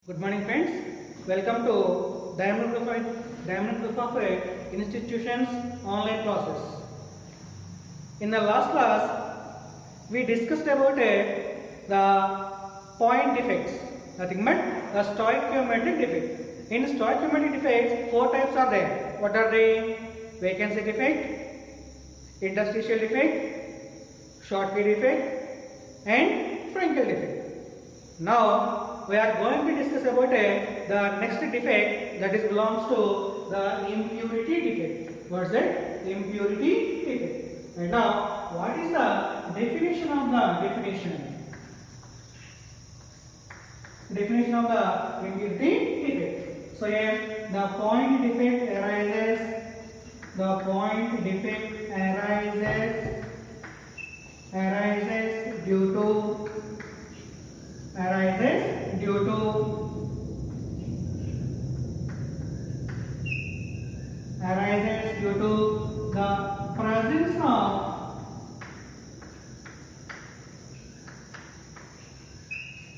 Good morning, friends. Welcome to Diamond Graphite Institution's online process. In the last class, we discussed about the point defects. Nothing but the stoichiometric defect. In stoichiometric defects, four types are there. What are they? Vacancy defect, interstitial defect, Schottky defect, and Frenkel defect. Now we are going to discuss about the next defect that is belongs to the impurity defect. What is that? Impurity defect. And now what is the definition of the definition of the impurity defect? So here the point defect arises due to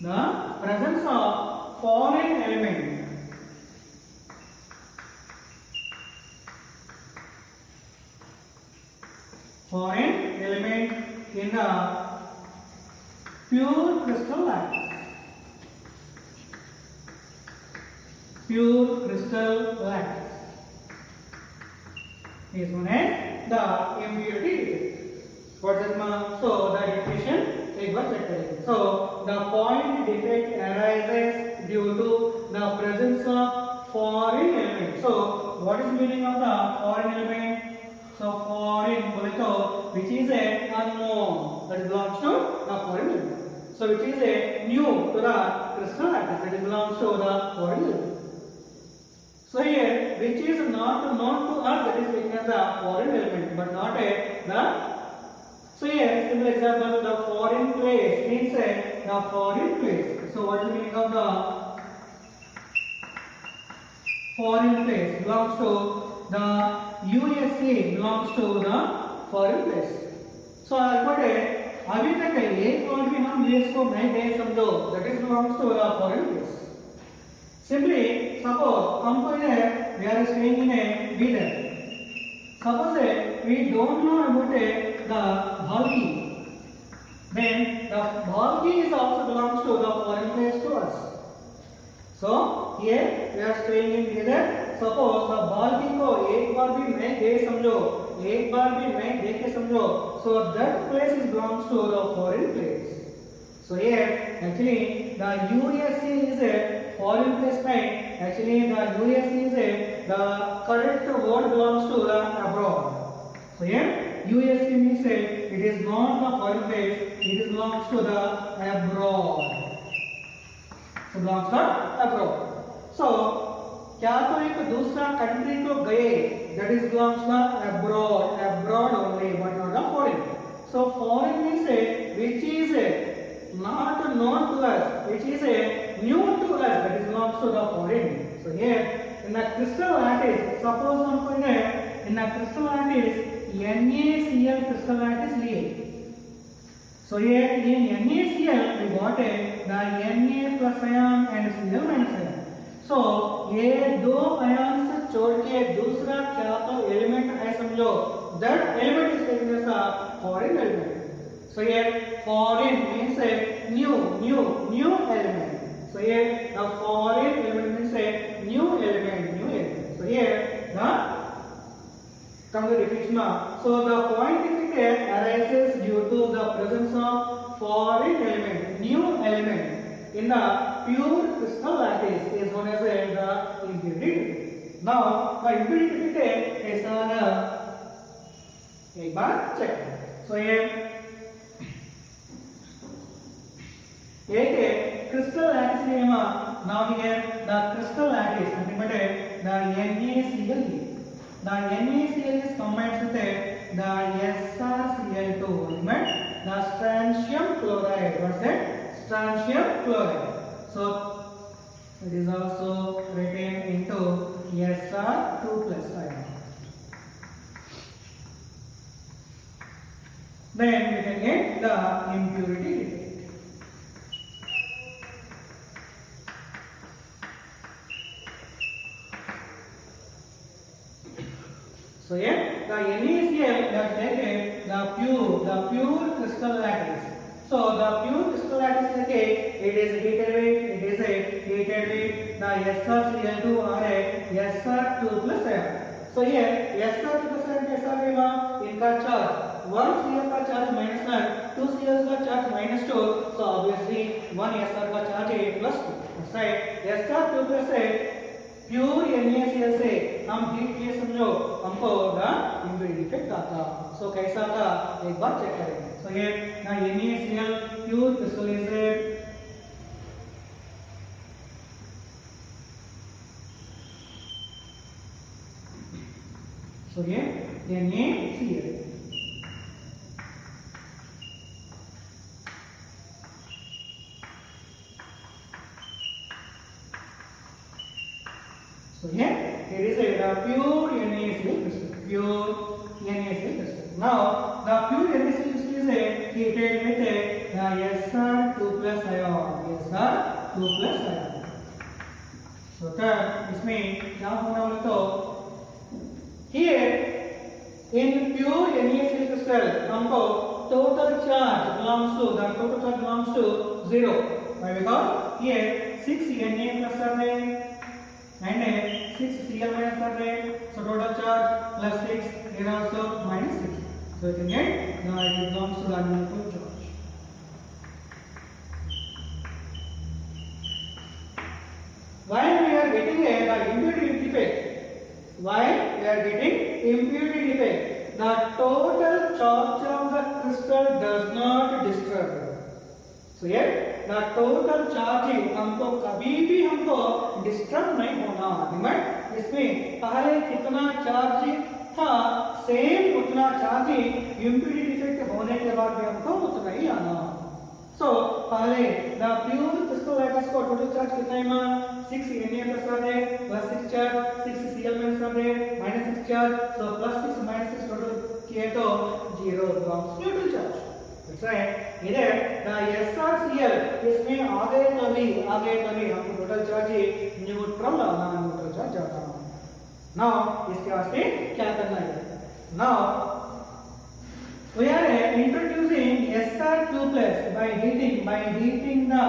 the presence of foreign element. In the pure crystal lattice. Is known as the impurity defect. What does it mean? So the definition एक बार check करेंगे. So the point defect arises due to the presence of foreign element. So what is the meaning of the foreign element? So foreign बोले तो which is a unknown, that belongs to the foreign element. So which is a new to the crystal lattice, that belongs to the foreign element. So here, which is not known to us, that is taken as the foreign element, but not the. So here, simple example, the foreign place means the foreign place. So what is the meaning of the foreign place? Belongs to the USA, belongs to the foreign place. So I put अभी तक एक और भी हम US को नहीं दे समझो, that is belongs to the foreign place. Simply, suppose we are staying in a villa. Suppose we don't know about the balcony. Then the balcony is also belongs to the foreign place to us. So here we are staying in villa. Suppose the balcony को एक बार भी मैं देख समझो. So that place is belongs to the foreign place. So here actually the USA is a foreign place name. Actually the US is the correct word belongs to the abroad. So here US means it is not the foreign place, it belongs to the abroad. So belongs to abroad. So क्या तो एक दूसरा country को गए, that is belongs to abroad only, but not the foreign. So foreign means which is not known to us, which is new to us, that is belongs to the foreign. So here in the crystal lattice, suppose हमको in the crystal lattice NaCl crystal lattice लिए. So here in NaCl we got the Na plus ion and Cl minus ion. So ये दो ions से छोड़ के दूसरा क्या तो element है समझो, that element is taken as the foreign element. So here foreign means a new element. So here the foreign element means a new element. So here the come to definition. So the point defect arises due to the presence of foreign element, new element in the pure crystal lattice is known as the impurity defect. Now the impurity defect is एक बार check. So here एक crystal lattice name. Now here the crystal lattice, nothing but the NaCl. The NaCl is combined with the SrCl2, the strontium chloride. What's that? Strontium chloride. So it is also written into Sr2 plus ion. Then we can get the impurity defect. the NaCl that taken the pure crystal lattice. So the pure crystal lattice it is heated with the SrCl2 or a Sr2 plus ion. So here Sr2 plus ion कैसा रहेगा? इनका charge 1 Cl का charge -1, 2 Cl का charge -2, so obviously 1 Sr का charge है +2. Right? Sr2 plus pure NaCl से हम heat किए समझो हमको ना इम्प्यूरिटी इफेक्ट आता. सो कैसा था एक बार चेक करेंगे. सो ये ना NaCl प्योर क्रिस्टलाइज्ड सो ये NaCl So here it is a pure NaCl crystal. Pure NaCl crystal. Now the pure NaCl crystal is heated with the Sr2 plus ion. Sr2 plus ion. So that इसमें क्या होना वाला तो here in pure NaCl crystal हमको total charge belongs to 0. Why? Because here 6 Na plus है and 6 Cl minus are there, so total charge plus 6 is also -6. So you can get now it belongs to the neutral charge. While we are getting the impurity defect, the total charge of the crystal does not disturb. So here the total charge हमको कभी भी हमको disturb नहीं होना. Remember इसमें पहले कितना charge था सेम उतना चार्ज इम्प्यूरिटी इफेक्ट होने के बाद भी हमको उतना ही आना. सो पहले द प्योर क्रिस्टल lattice को टोटल चार्ज कितना है 6 Na plus है plus 6 चार्ज 6 Cl minus है -6 चार्ज. सो plus 6 -6 टोटल किए तो 0 becomes neutral charge. That's right. इधर the SrCl इसमें आगे कभी हमको टोटल चार्ज न्यूट्रल आना न्यूट्रल चार्ज जाता है. Now इसके वास्ते क्या करना है? Now we are introducing Sr2 plus by heating the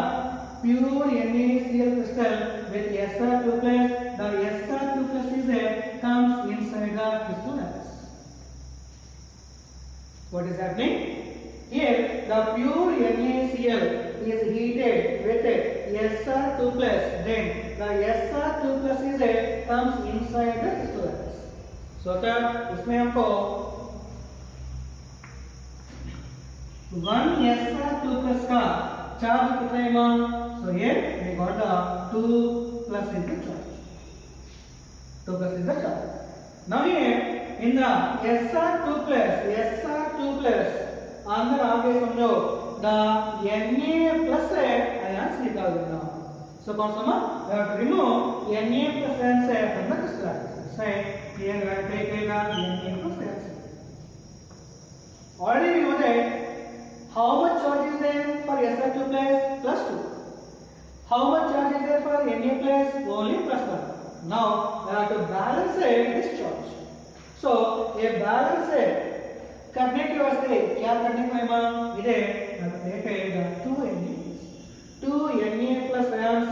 pure NaCl crystal with Sr2 plus. The Sr2 plus is comes inside the crystal lattice. What is happening? Here the pure NaCl is heated with Sr2 plus. Then the Sr2 plus is comes inside the crystal lattice. So that इसमें हमको 1 Sr2 plus का charge कितना है? So here we got the 2 plus is the charge. 2 plus is the charge. Now here in the Sr2 plus अंदर आगे समझो the Na plus ions निकाल देना. So कौन सा ना? We have to remove Na plus ions from the crystal. So here we have to take Na plus ions. Already we know that how much charge is there for Sr2 plus 2. How much charge is there for Na plus? Only plus 1. Now we have to balance this charge. So ये balance करने के वास्ते क्या करने को है? इधर देखेगा 2 Na plus ions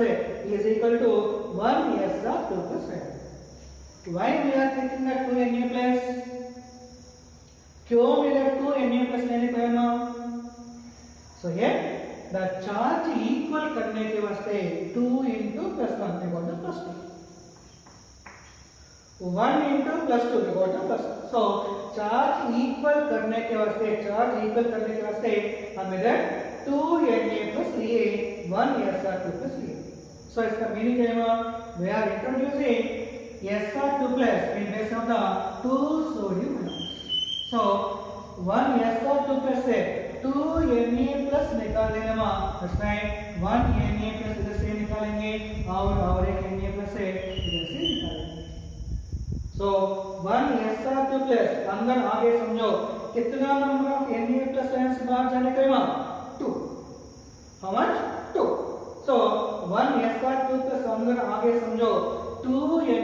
is equal to 1 Sr2 plus ion. Why we are taking the 2 Na plus? क्यों मेरे 2 Na plus लेने को है? So here the charge equal करने के वास्ते 2 into plus 1 we got the plus 2. 1 into plus 2 we got the plus 2. So charge equal करने के वास्ते हम इधर 2 Na plus लिए 1 Sr2 plus लिए. So इसका मीनिंग क्या है? We are introducing Sr2 plus in place of the 2 sodium ions. So 1 Sr2 plus से 2 Na plus निकाल देना. That's right. 1 Na plus इधर से निकालेंगे और एक Na plus से इधर से निकालेंगे. So 1 Sr2 plus अंदर आगे समझो कितना number of Na plus ions बाहर जाने का है? 2. How much? 2. So 1 Sr2 plus अंदर आगे समझो 2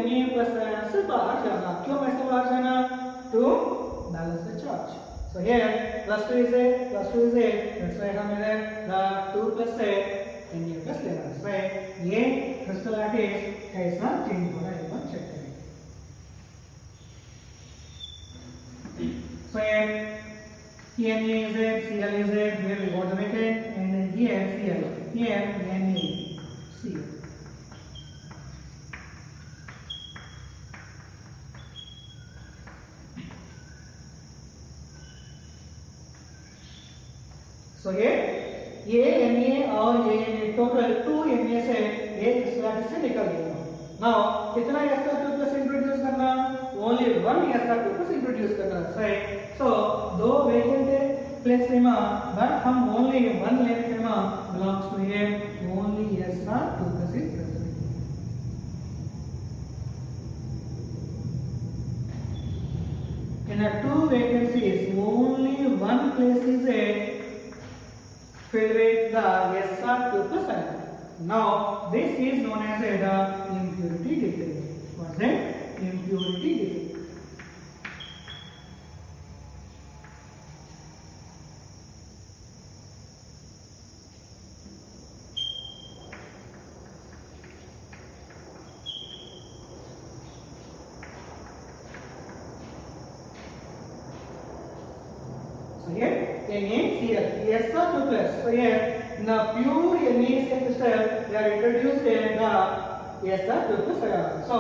Na plus ions बाहर जाना. क्यों ऐसे बाहर जाना? to balance the charge. So here plus 2 is a, plus 2 is a, that's why हमें the 2 plus a Na plus लेना है. So ये crystal lattice कैसा change हो रहा है एक बार check करें. So here Na is a, Cl is a, here we got the vacant, and here Cl, here Na, Cl. So ये Na और ये टोटल 2 Na से एक स्लैब से निकल गया. Now कितना SR2 plus इंट्रोड्यूस करना? Only one SR2 plus introduce करना. So दो वेकेंट प्लेस में but हम only one लेने में belongs to here only SR2 plus is present. In a two vacancies only one place is a filled with the SR2 plus ion. Now this is known as the impurity defect. What's that? Impurity defect. So here NaCl, SR2 plus. So here in the pure NaCl crystal they are introduced in the SR2 plus ion. So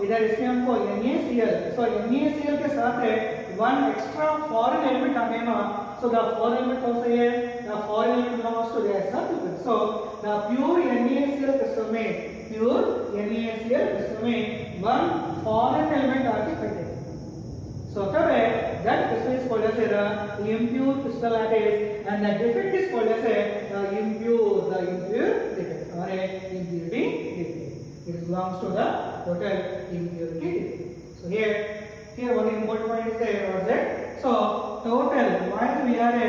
इधर इसमें हमको NaCl, so NaCl के साथ है one extra foreign element आ गया ना. So the foreign element also here, the foreign element belongs to the SR2 plus. So the pure NaCl crystal में one foreign element आके कटे. So तब है that crystal is called as the impure crystal lattice, and the defect is called as the impure defect or a impurity defect. It belongs to the total impurity defect. So here one important point is there. What is that? So total, while we are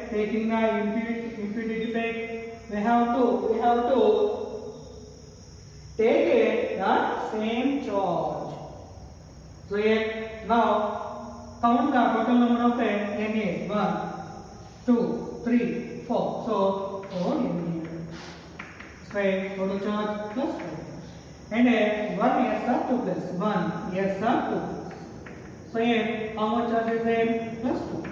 taking the impurity defect, we have to take the same charge. So here now count the total number of NAs. 1, 2, 3, 4. So 4 NA. So total charge plus 4. And 1 SR2 plus 1 SR2. So here how much charge is there? Plus 2.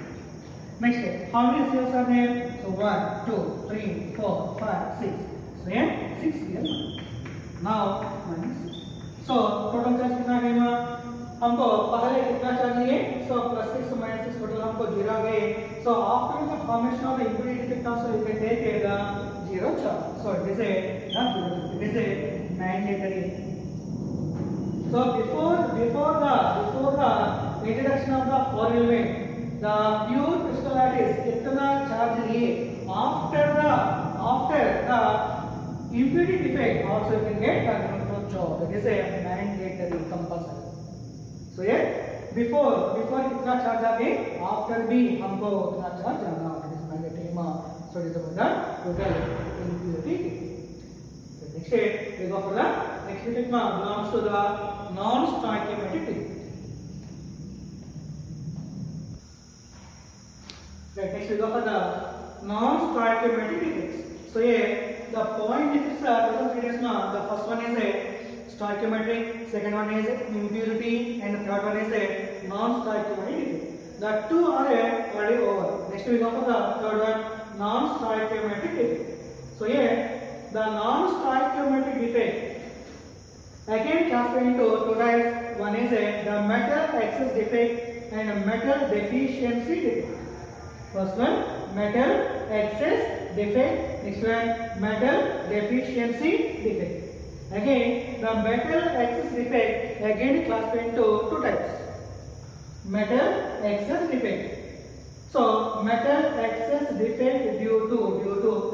Next, how many cells are there? So 1, 2, 3, 4, 5, 6. So here 6 here. Now minus 6. So total charge कितना गया? हमको पहले कितना चाहिए? So plus 6 minus 6 total हमको 0 गए. So after the formation of the impurity defect also you can take the 0 charge. So it is a mandatory. So before the introduction of the foreign element, the pure crystal lattice कितना charge लिए? After the impurity defect also you can get the neutral charge. It is a mandatory compulsory. So here before कितना charge आ गए? After भी हमको उतना charge जाना है. It is mandatory. So it is about the total impurity defect. Next we go for the next defect belongs to the non-stoichiometric defect. Right, next we go for the non-stoichiometric defects. So here the point defects are present in the first one is a stoichiometric, second one is impurity, and third one is a non-stoichiometric defect. The two are already over. Next we go for the third one, non-stoichiometric defect. So here the non-stoichiometric defect again classified into two types. One is the metal excess defect and a metal deficiency defect. First one, metal excess defect. Next one, metal deficiency defect. Again, the metal excess defect again classified into two types. Metal excess defect. So metal excess defect due to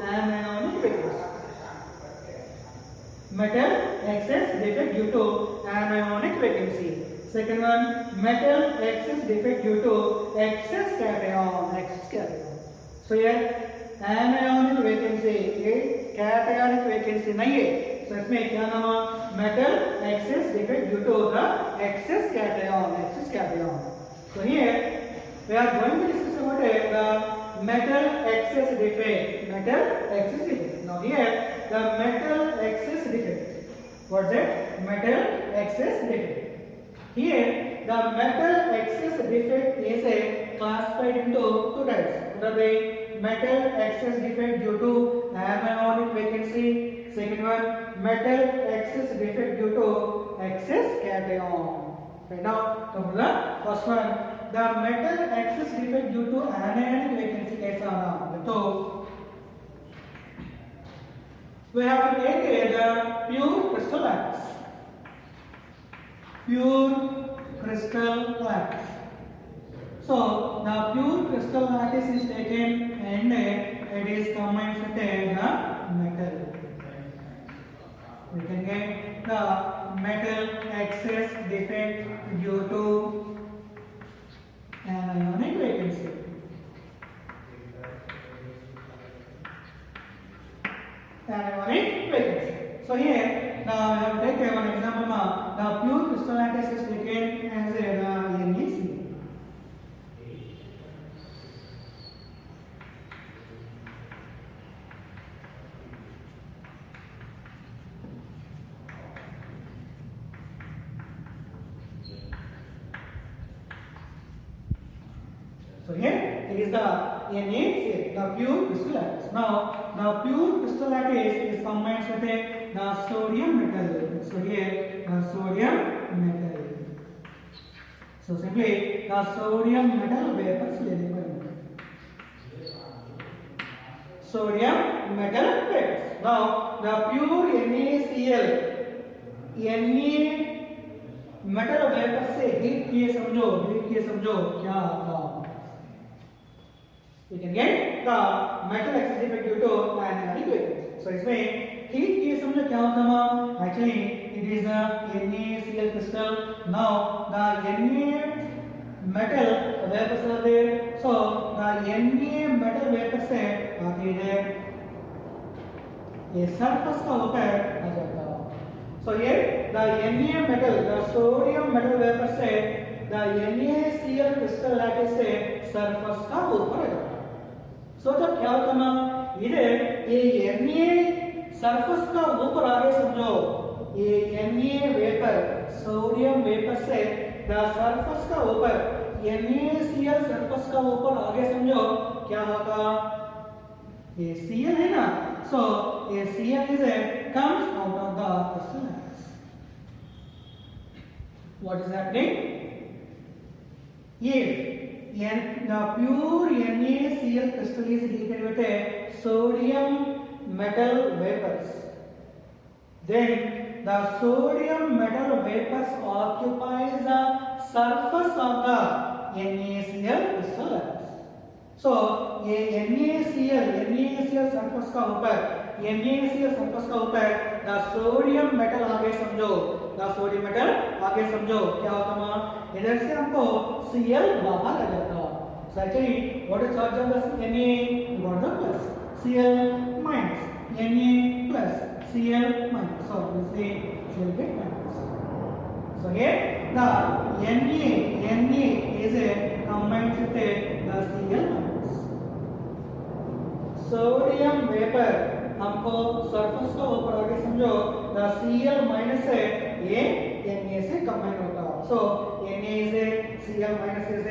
anionic vacuum. Metal excess defect due to anionic vacancy. Second one, metal excess defect due to excess cation. So here anionic vacancy, ये cationic vacancy नहीं है. So इसमें क्या नाम है? Metal excess defect due to the excess cation. So here we are going to discuss about the metal excess defect. Metal excess defect. Now here the metal excess defect. What's that? Metal excess defect. Here the metal excess defect is classified into two types. The metal excess defect due to anionic vacancy. Second one, metal excess defect due to excess cation. Right now, come to the first one. The metal excess defect due to anionic vacancy कैसा होना? तो we have to take the pure crystal lattice. Pure crystal lattice. So the pure crystal lattice is taken and it is combined with the metal. We can get the metal excess defect due to anionic vacancy. Anionic vacancy. So here now we have taken one example. The pure crystal lattice is taken as a NaCl. So here it is the NaCl, the pure crystal lattice. Now the pure crystal lattice is combined with the sodium metal. So here the sodium metal. So simply the sodium metal vapors sodium metal vapors. Now the pure NaCl, metal vapour से heat किए समझो क्या होगा? We can get the metal excess defect due to anionic vacancy. So इसमें heat किए समझो क्या होता है? Actually it is the NaCl crystal. Now the Na metal vapors are there. So the Na metal vapors से आती है ये surface का ऊपर आ जाता है. So here the Na metal, the sodium metal vapor से the NaCl crystal lattice से surface का ऊपर आ जाता है. So जब क्या होता है? इधर ये Na surface का ऊपर आगे समझो ये Na vapor, sodium vapor से the surface का ऊपर NaCl surface का ऊपर आगे समझो क्या होगा? ये Cl है ना? So ये Cl is comes out of the crystal lattice. What is happening? If the pure NaCl crystal is heated with a sodium metal vapors, then the sodium metal vapors occupies the surface of the NaCl crystal lattice. So ये NaCl surface का ऊपर the sodium metal आगे समझो क्या होता है? इधर से हमको Cl बाहर आ जाता है. So actually what is charge of the Na? What the plus Cl minus Na plus Cl minus. So this is Cl get minus. So here the Na is combined with the Cl minus. Sodium vapor हमको surface का ऊपर आगे समझो the Cl minus है ये Na से combine होगा. So Na is Cl minus is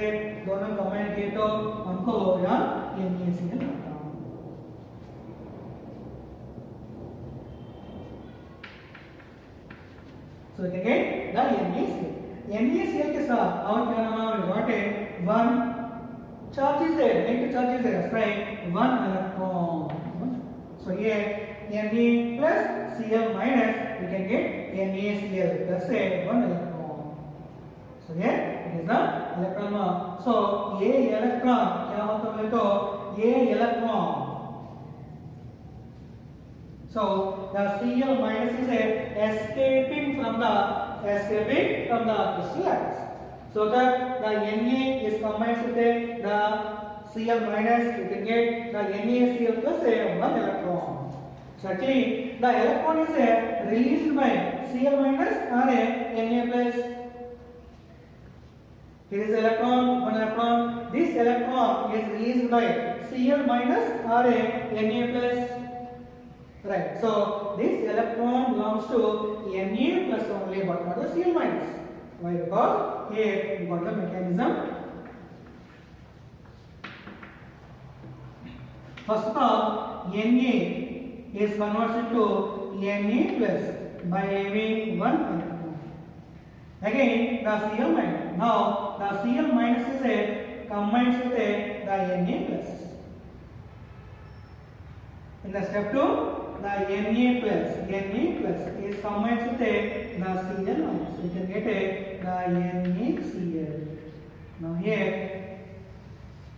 दोनों कंबाइन किए तो हमको यहाँ NaCl मिलता है. So we can get the NaCl के साथ और क्या नाम है? got one charges है, negative charges है, right? One electron. So here Na plus Cl minus we can get NaCl. That's one electron. So here it is the electron. So ये electron क्या होता है? तो ये electron. So the Cl minus is escaping from the crystal lattice. So that the Na is combined with the Cl minus, you can get the NaCl plus one electron. So actually the electron is released by Cl minus or Na plus. Here is electron, one electron. This electron is released by Cl minus or a Na plus. Right. So this electron belongs to Na plus only, but not the Cl minus. Why? Because here we got the mechanism. First of all, Na is converted to Na plus by having one electron. Again, the Cl minus. Now, the Cl minus is a combines with the Na plus. In the step 2, the Na plus is combined with the Cl minus. We can get the NaCl. Now here,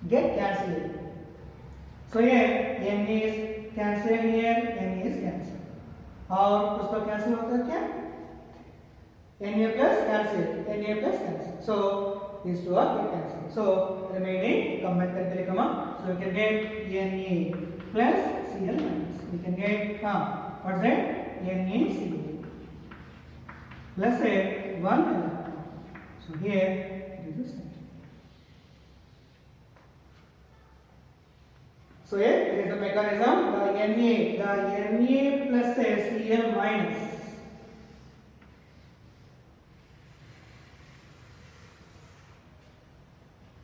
get cancelled. So here Na is cancelled here, Na is cancelled. और उसको cancel होता है क्या? Na plus cancelled. So these two are get cancelled. So remaining combine करके लिखा So we can get Na plus Cl minus. We can get what's that? NaCl plus a 1 electron. So here it is the same. So here it is the mechanism. The Na plus a Cl minus.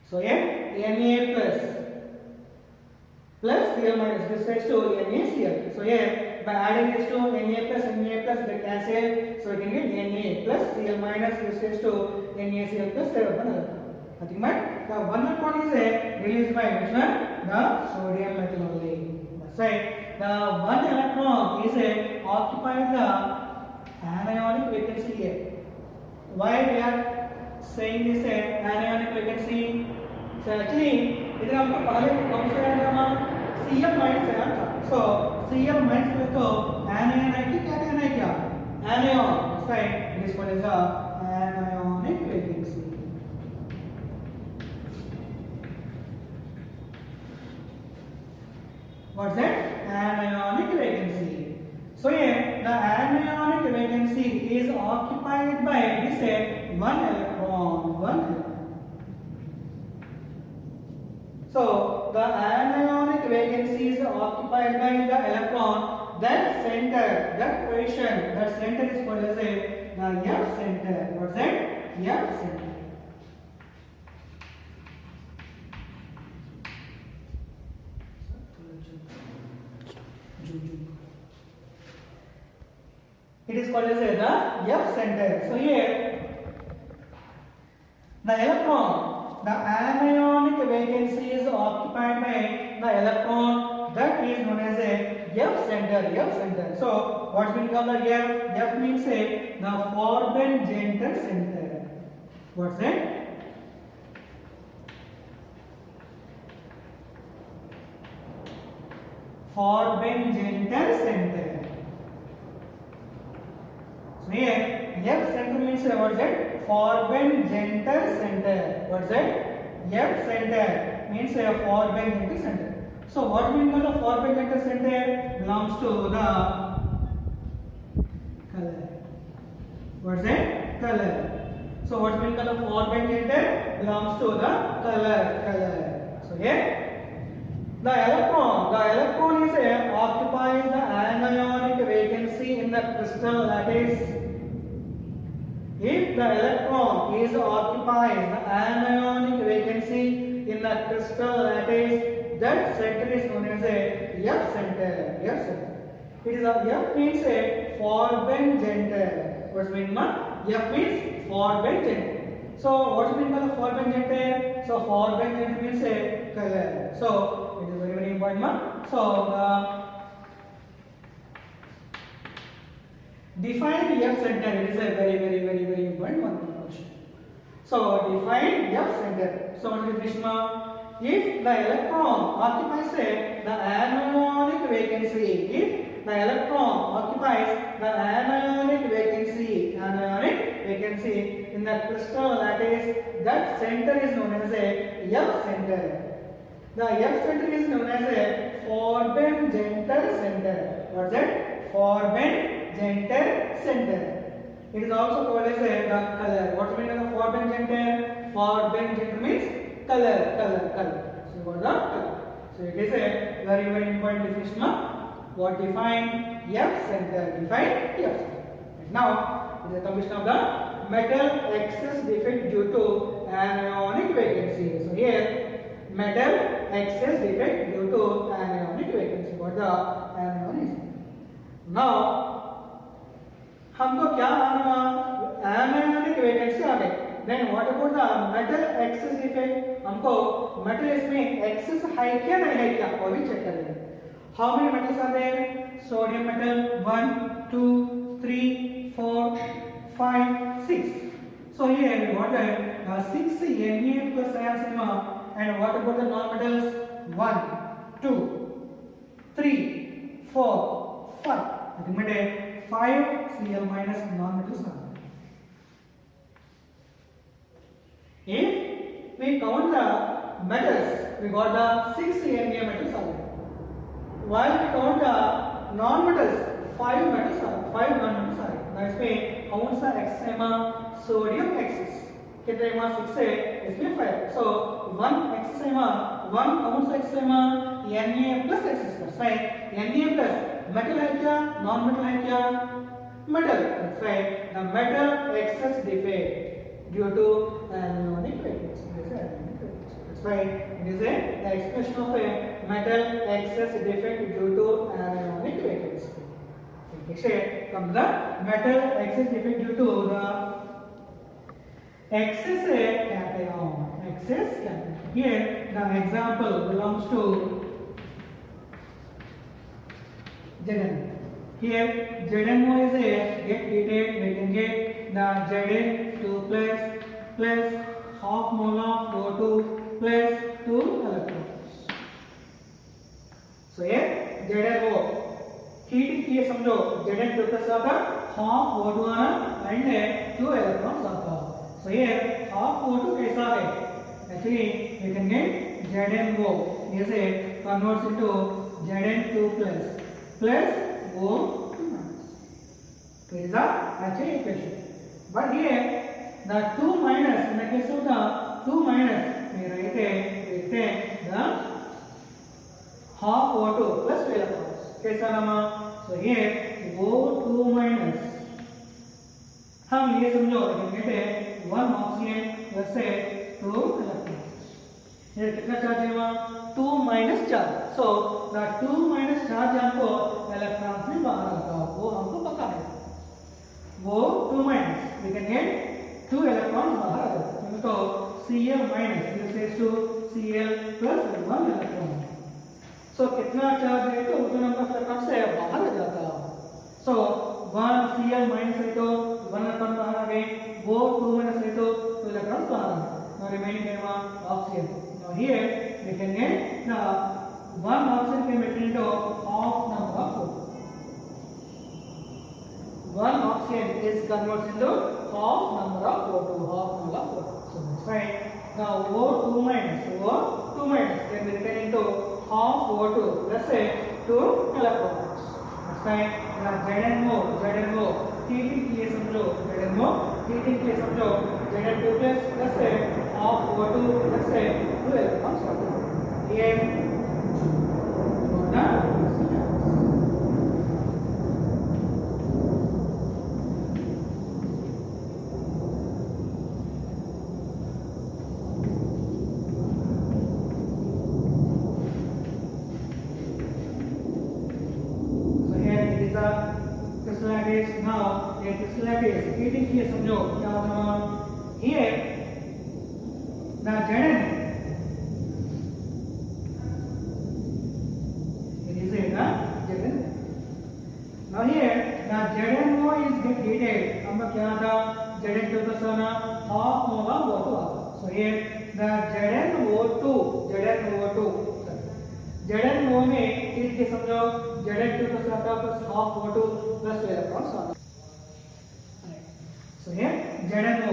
So here Na plus Cl minus this is to NaCl. So here by adding this to Na plus they cancel. So we can get Na plus Cl minus this is to NaCl plus there one electron. Nothing but the one electron is released by which one? The sodium metal only. That's right. The one electron is occupied the anionic vacancy here. Why we are saying this anionic vacancy? So actually इधर हमको पहले कौन सा आया था Cl minus आया था. So Cl minus में तो anion है कि क्या कहना है क्या? Anion. Right. It is called as the anionic vacancy. What's that? Anionic vacancy. So here the anionic vacancy is occupied by this one electron. So the anionic vacancy is occupied by the electron. That center, that position, that center is called as the F center. What's that? F center. It is called as the F center. So here the electron, the anionic vacancy is occupied by the electron that is known as a F center. So what's been called the F? F means the Farben-Genter center. What's that? Farben-Genter center. So here F center means what's that? Farben-Genter center. What's that? F center means a Farben-Genter center. So what means the Farben-Genter center belongs to the color. What's that? Color. So what means the Farben-Genter belongs to the color. So here the electron is occupies the anionic vacancy in the crystal lattice. If the electron is occupies the anionic vacancy in the crystal lattice, that center is known as a F center. It is a F means a Farben-Genter. What's mean F means Farben-Genter. So what's mean by the Farben-Genter? So Farben-Genter means a color. So it is very important. So define F center. It is a very important one question. So define F center. So what is the definition? If the electron occupies the anionic vacancy, if the electron occupies the anionic vacancy in the crystal lattice, that center is known as a F center. The F center is known as a Farben-Genter center. What's that? Farben-Genter center. It is also called as the color. What means the Farben-Genter? Forward bend gender means color. So what the color? So it is a very important definition of what define F center. Define F center. Now it is a completion of the metal excess defect due to anionic vacancy. So here metal excess defect due to anionic vacancy. What the anionic? Now हमको क्या मालूम anionic vacancy आ गई. Then what about the metal excess defect? हमको metal इसमें excess है क्या नहीं है क्या वो भी चेक करेंगे. How many metals are there? Sodium metal 1, 2, 3, 4, 5, 6. So here we got the 6 Na plus ion and what about the non-metals? 1, 2, 3, 4, 5. Ultimately 5 Cl minus non-metals. If we count the metals, we got the 6 Na metals are there. While we count the non-metals, 5 metals are 5 non-metals are there. That's why कौन सा X है sodium access कितने में 6 है इसमें 5. So 1 access है 1 कौन सा एक्सेस है Na plus एक्सेस का. So Na plus मेटल है क्या नॉन मेटल है क्या metal. That's why the metal excess defect due to anionic vacancy. That's why it is the expression of a metal excess defect due to anionic vacancy. Next comes the metal excess defect due to the excess cation. Excess cation. Here the example belongs to Zn. Here Zn is a get heated. We can get the Zn2 plus half mole of O2 plus 2 electrons. So here Zn heating किए समझो Zn2 plus आता half O2 आना and 2 electrons आता. So here half O2 कैसा है? Actually we can get Zn2 is a converts into Zn2 plus O2 minus. So it is the actual equation. But here the 2 minus in the case of the 2 minus we write the half O2 plus 2 electrons. कैसा नामा? So here O2 minus हम ये समझो कहते हैं 1 oxygen plus 2 electron. ये कितना charge है वहाँ 2 minus charge. So the 2 minus charge हमको इलेक्ट्रॉन में बाहर आता है वो हमको पता है. वो 2 minus we can get 2 electron बाहर आ जाते हैं. तो Cl minus this is to Cl plus 1 electron. So कितना चार्ज है तो उतना नंबर इलेक्ट्रॉन से बाहर आ जाता है. सो 1 Cl माइनस है तो 1 इलेक्ट्रॉन बाहर आ गए. वो 2 माइनस है तो 2 इलेक्ट्रॉन बाहर आ गए. Now remaining है वहाँ oxygen. Now here we can get the 1 oxygen can be made into half number of 4. 1 oxygen is converted into half number of 4 to half number of 4. So that's right. Now O2 minus can be written into half O2 plus 2 electrons. That's right. Now ZnO heating के लिए समझो ZnO heating के लिए समझो Zn2 plus half O2 plus 2 electrons. ये होना crystallitis. Now a crystallitis heating के लिए समझो क्या होगा. Here the Zn it is a Zn. Now here the ZnO is get heated. हमका क्या था Zn2 का साना half mole of O2. So here the ZnO में heat के समझो Zn2 का साना plus half O2 plus 2 electrons आता. So here ZnO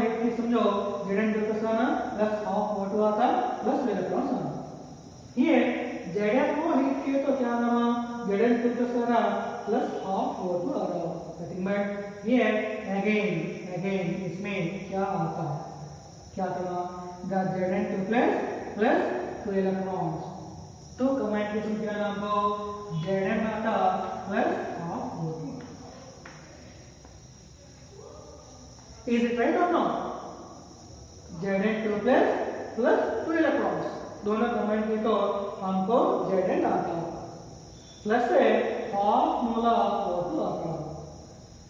heat के समझो Zn2 का साना plus half O2 आता plus 2 electrons आता. Here ZnO heat किए तो क्या नाम Zn2 का साना plus half O2 आ रहा. Nothing but here again इसमें क्या आता है क्या था the Zn2 plus 2 electrons. तो कमेंट के सूत्र का नाम को Zn आता plus half O2. Is it right or not? Zn2 plus 2 electrons. दोनों कमेंट की तो हमको Zn आता प्लस से हाफ मोल ऑफ O2 आता.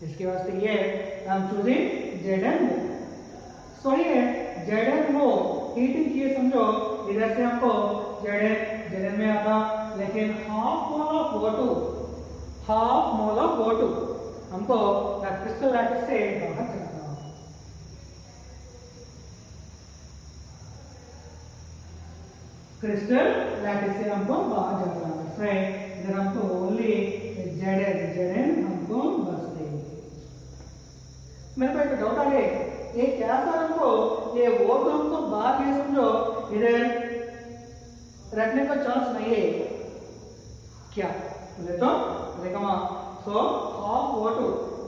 इसके वास्ते ये हम चूजिंग Zn. सो ये Zn हो हीटिंग किए समझो इधर से हमको Zn में आता लेकिन हाफ मोल ऑफ O2 हमको क्रिस्टल लैटिस से बाहर चलता. क्रिस्टल लैटिस से हमको बाहर जाना है. फ्रेंड इधर हमको ओनली Zn हमको बचते. मेरे को एक डाउट आ गया ये क्या सर हमको ये वो तो हमको बाहर ये समझो इधर रखने का चांस नहीं है क्या बोले तो देखो so half O2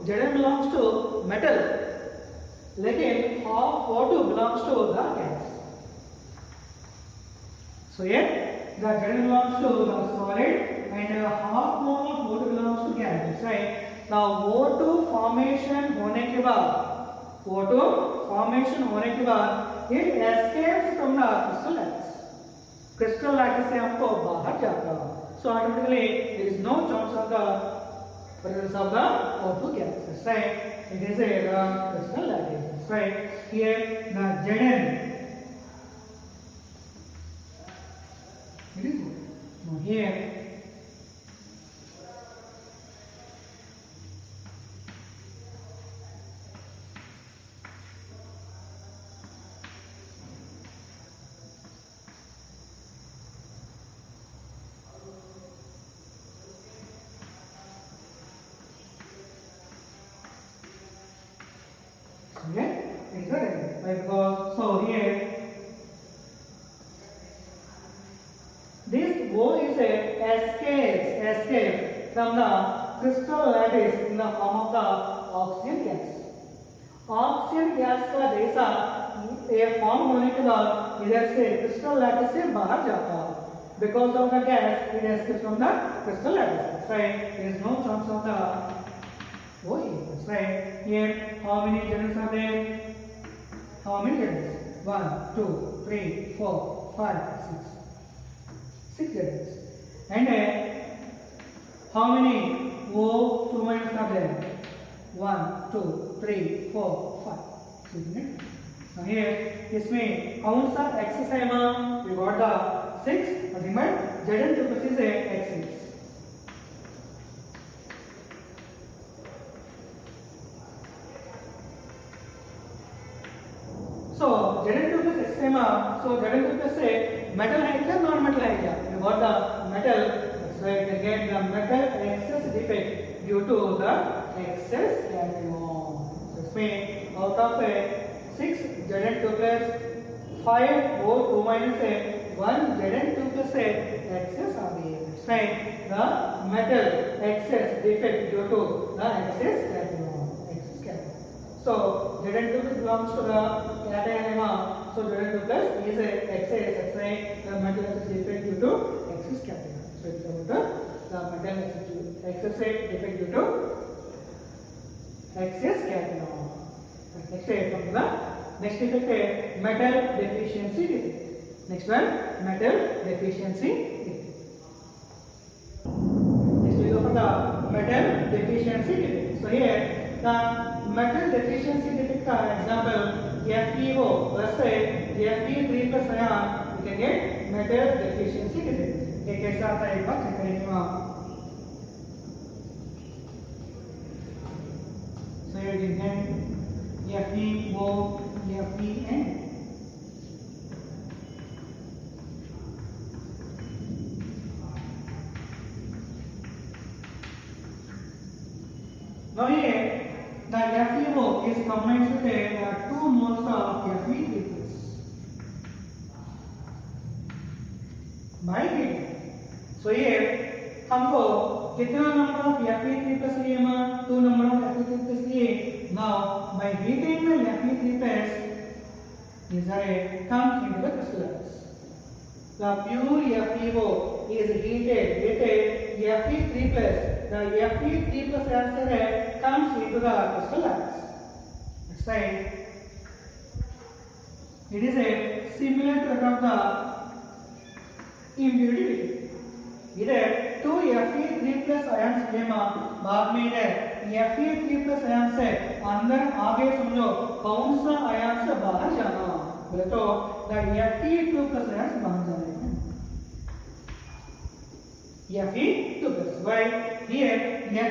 Zn belongs to metal लेकिन half O2 belongs to the gas. So here the Zn belongs to the solid and half mole of O2 belongs to gas. That's right. Now O2 formation होने के बाद it escapes from the crystal lattice. Crystal lattice से हमको बाहर जाता है. So automatically there is no chance of the presence of the O2 gas. That's right. It is a crystal lattice. That's right. Here the Zn. It is now here. Okay, it's correct. Because so here this O is a escape from the crystal lattice in the form of the oxygen gas. Oxygen gas का जैसा ये form होने के बाद इधर से crystal lattice से बाहर जाता है. Because of the gas, it escapes from the crystal lattice. That's right. There is no chance of the O. That's right. Here, how many Zns are there? How many Zns? 1, 2, 3, 4, 5, 6. 6 Zns. And how many O2 minus are there? 1, 2, 3, 4, 5. isn't it? Now here, इसमें कौन सा access है वहाँ? We got the 6. Remember, Zn2 plus is a x6. So Zn2 plus x है वहाँ. So Zn2 plus से metal है क्या? Non-metal है क्या? We got the metal. So we can get the metal excess defect due to the excess cation. So इसमें out of 6 Zn2 plus 5 O2 minus 1 Zn2 plus excess are there. That's right. The metal excess defect due to the excess cation. So Zn2 plus belongs to the cation. So Zn2 plus is a excess. That's right. The metal excess defect due to excess cation. So it's about the metal excess defect due to excess cation. Next comes the next defect is metal deficiency defect. Next one, metal deficiency defect. Next we go for the metal deficiency defect. So here the metal deficiency defect example FeO plus Fe3 plus ion we can get metal deficiency defect. ये कैसा आता है एक बार check करेंगे वहाँ. So here we can FeO, Fen. Now here the FeO is combined with 2 moles of Fe3 by heat. So here हमको कितना number of Fe3 plus लिए हम 2 नंबर ऑफ Fe3 प्लस लिए. Now by heating the Fe3 plus comes into the crystallize. The pure FeO is heated with Fe3 plus. The Fe3 plus reactor comes into the crystallize. Next slide. It is a similar to that of the impurity defect. इधर 2 Fe3 plus ions lemma बाद में इधर Fe3 plus ions से अंदर आगे समझो कौन सा ions से बाहर जाना बोले तो the Fe2 plus ions बाहर जाने हैं Fe2 plus why here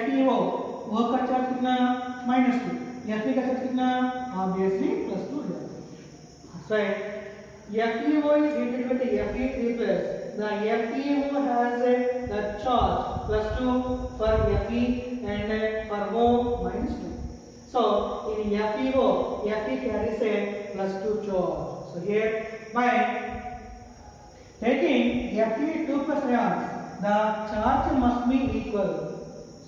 FeO वो का चार्ज कितना -2 Fe का चार्ज कितना obviously +2 है so FeO is heated with the Fe3 plus. The FeO has the charge +2 for Fe and for O -2. So in FeO, Fe carries a +2 charge. So here by taking Fe2 plus ions, the charge must be equal.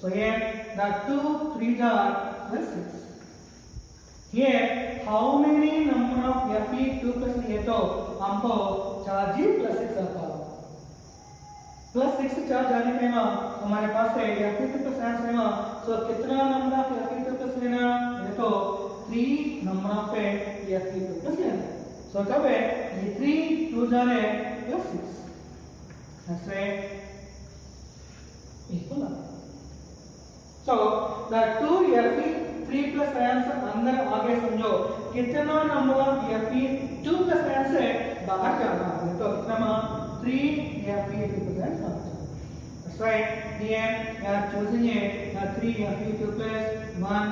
So here the 2 3s are +6. Here how many number of Fe2 plus लिए तो हमको charge ही +6 आता है +6 charge आने के बाद हमारे पास है Fe2 plus ions लेना सो कितना नंबर ऑफ Fe2 plus लेना ये तो 3 नंबर ऑफ Fe2 plus लेना सो कब है ये 3 2 जाने +6 ऐसे equal so the 2 Fe3 plus ions अंदर आगे समझो कितना number of Fe2 plus ions है बाहर जाना है तो कितना 3 Fe2 plus ions that's right here we are choosing it 3 Fe2 plus 1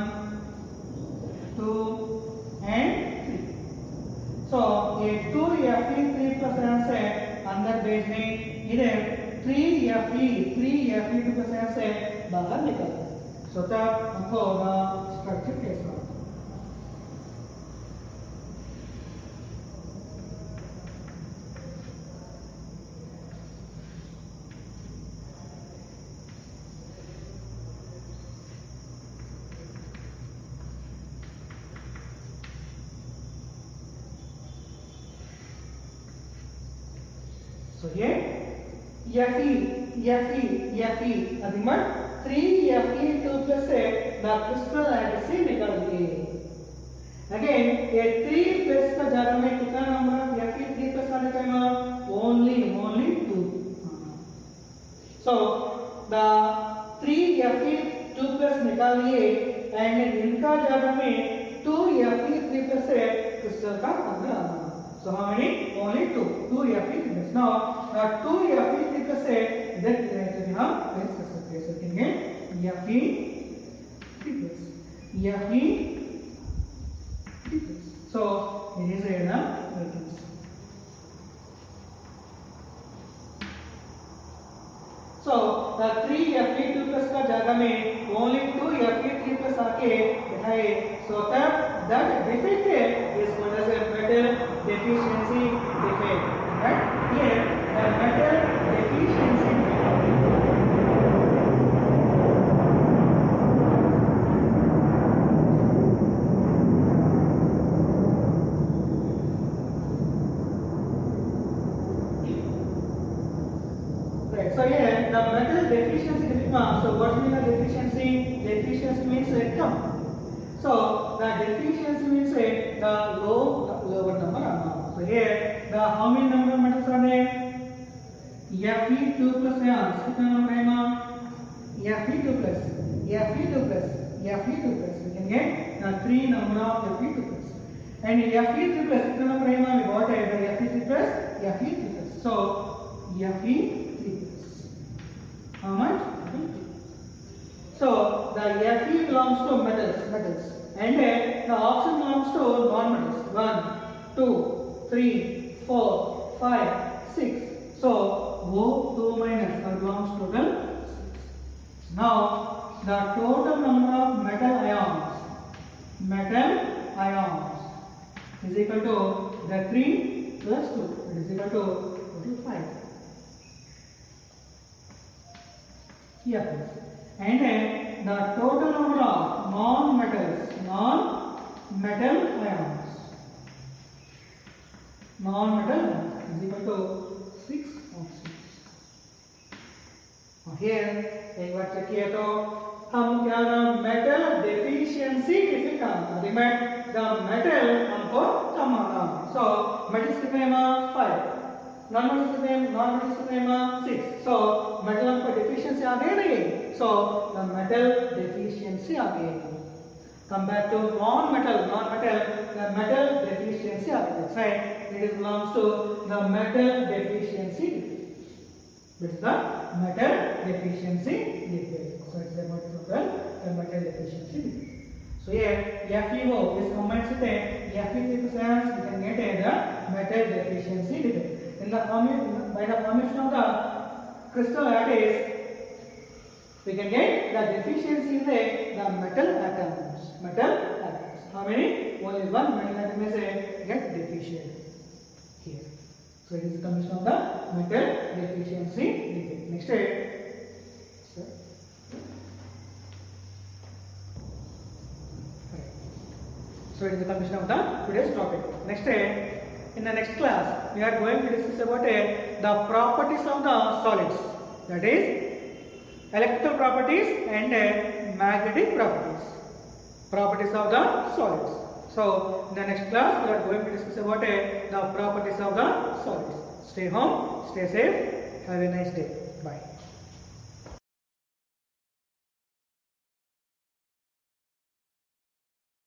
2 and 3 so ये 2 Fe3 plus ions है अंदर भेजने इधर 3 Fe2 plus ions है बाहर निकलता so तब हमको structure कैसा so here Fe अधिकमत 3 Fe2 plus से the crystal से निकल गए again ये 3 plus का जगह में कितना नंबर ऑफ Fe3 plus आने का only 2 so the 3 Fe2 plus निकाल लिए and इनका जगह में 2 Fe3 plus से crystal का अंदर आना so how many only 2 Fe3 plus now 2 Fe3 plus से इधर हम प्लेस कर सकते हैं सोचेंगे Fe3 plus so it is a reference so the 3 Fe2 plus का जगह में only 2 Fe3 plus आके दिखाए so तब that defect is called as a metal deficiency defect right here the metal deficiency so here the metal deficiency so what means the deficiency means come so the deficiency means the lower number so here the how many number of metals are there Fe2 plus ions कितना number है Fe2 plus we can get the 3 number of Fe2 plus and Fe3 plus कितना number है we got the Fe3 plus so Fe3 how much so the Fe belongs to metals and the oxygen belongs to non-metals 1 2 3 4 5 6 so वो 2 minus belongs to total 6 now the total number of metal ions is equal to the 3 plus 2 it is equal to total 5 here and then the total number of non-metal ions non-metal is equal to 6 ounces. Now here एक बार check किया तो हम क्या ना metal deficiency किसे काम करें the metal हमको कमाना सो मेटल्स कितने हैं 5 नॉन मेटल्स कितने हैं 6 सो मेटल हमको डेफिशिएंसी आ गई नहीं सो द मेटल डेफिशिएंसी आ गई compared to non-metal the metal deficiency are that's right it is belongs to the metal deficiency this is the metal deficiency defect so it's about the metal deficiency defect so here FeO is combined with Fe3+ we can get the metal deficiency defect in the by the formation of the crystal lattice we can get the deficiency in the metal atoms. How many? Only one metal atom is get deficient here. So it is the combination of the metal deficiency defect. Next so it is the combination of the today's topic. Next in the next class we are going to discuss about the properties of the solids, that is electrical properties and magnetic properties of the solids. So in the next class we are going to discuss about the properties of the solids. Stay home, stay safe, have a nice day. Bye.